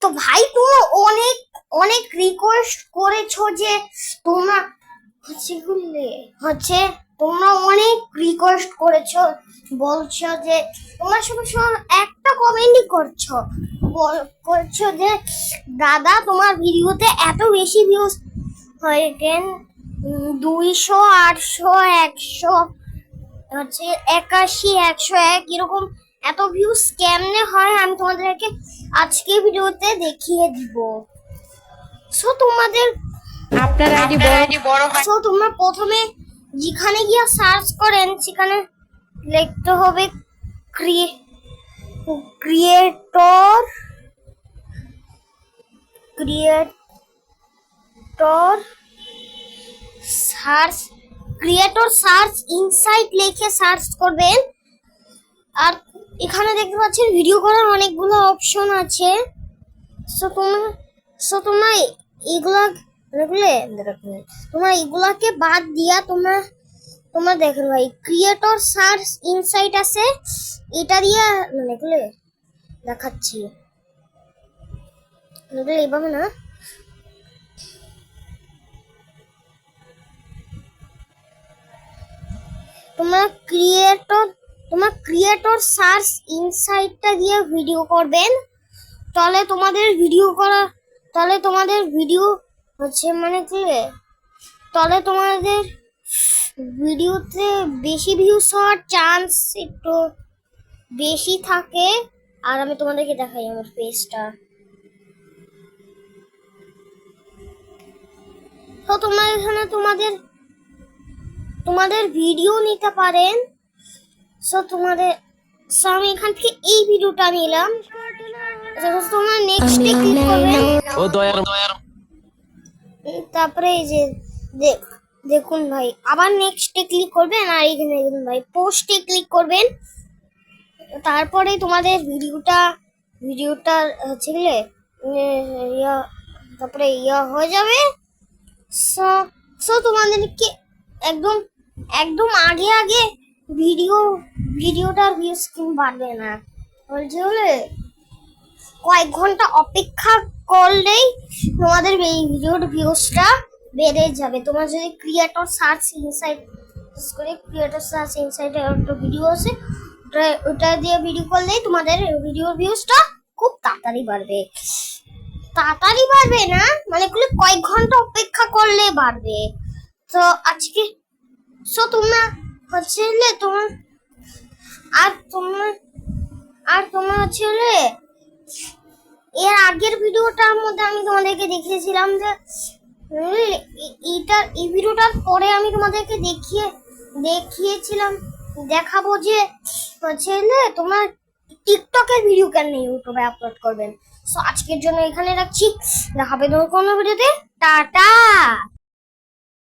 তো ভাই তুমি অনেক অনেক রিকোয়েস্ট করেছো যে তোমরা হচ্ছে তোমরা অনেক রিকোয়েস্ট করেছো, বলছো যে তোমরা সব একটা কমেন্টই করছো যে দাদা তোমার ভিডিওতে এত বেশি ভিউজ হয় কেন, 200 800 100 হচ্ছে 81 101 এরকম এত ভিউজ কেমনে হয় আমি তোমাদেরকে আজকে ভিডিওতে দেখিয়ে দিব। সো তোমাদের আপনার আইডি বড় হয়। সো তোমরা প্রথমে যেখানে গিয়ে সার্চ করেন সেখানে লিখতে হবে ক্রিয়েটর সার্চ ইনসাইট লিখে সার্চ করবেন। আর এখানে দেখতে পাচ্ছেন ভিডিও করার অনেকগুলো অপশন আছে। সো তোমরা এগুলাকে বাদ দিয়া তোমরা দেখো ভাই ক্রিয়েটর সার্চ ইনসাইট আছে, এটা দিয়া দেখাচ্ছি এইভাবে না, তোমরা ক্রিয়েটর সার্চ ইনসাইটটা দিয়ে ভিডিও করবেন, তাহলে তোমাদের ভিডিও হচ্ছে তাহলে তোমাদের ভিডিওতে বেশি ভিউজ হওয়ার চান্স একটু বেশি থাকে। আর আমি তোমাদেরকে দেখাই আমার পেজটা। তো তোমরা এখানে তোমাদের ভিডিও নিতে পারেন। আমি এখান থেকে এই ভিডিওটা নিলাম। তোমরা নেক্সটে ক্লিক করবেন। তারপরে এই যে দেখুন ভাই আবার নেক্সটে ক্লিক করবেন, আর এখানে দেখুন ভাই পোস্টে ক্লিক করবেন। তারপরে তোমাদের ভিডিওটা হচ্ছে তারপরে হয়ে যাবে। সো তোমাদেরকে একদম আগে ভিডিওটার ভিউজ কিন্তু বাড়বে না, বলে কয়েক ঘন্টা অপেক্ষা করলেই তোমাদের এই ভিডিওর ভিউজটা বেড়ে যাবে। তোমার যদি ক্রিয়েটর সার্চ ইনসাইটে একটা ভিডিও আছে, ওটা দিয়ে ভিডিও করলেই তোমাদের ভিডিওর ভিউজটা খুব তাড়াতাড়ি বাড়বে না, কয়েক ঘন্টা অপেক্ষা করলে বাড়বে। তো আজকে তোমরা হচ্ছে তোমরা হচ্ছে এর আগের ভিডিওটার মধ্যে আমি তোমাদেরকে দেখিয়েছিলাম যে এই ভিডিওটার পরে আমি তোমাদেরকে দেখাবো যে হচ্ছে তোমরা টিকটকের ভিডিও কেন ইউটিউবে আপলোড করবেন। সো আজকের জন্য এখানে রাখছি, দেখাবে কোনো ভিডিওতে। টাটা।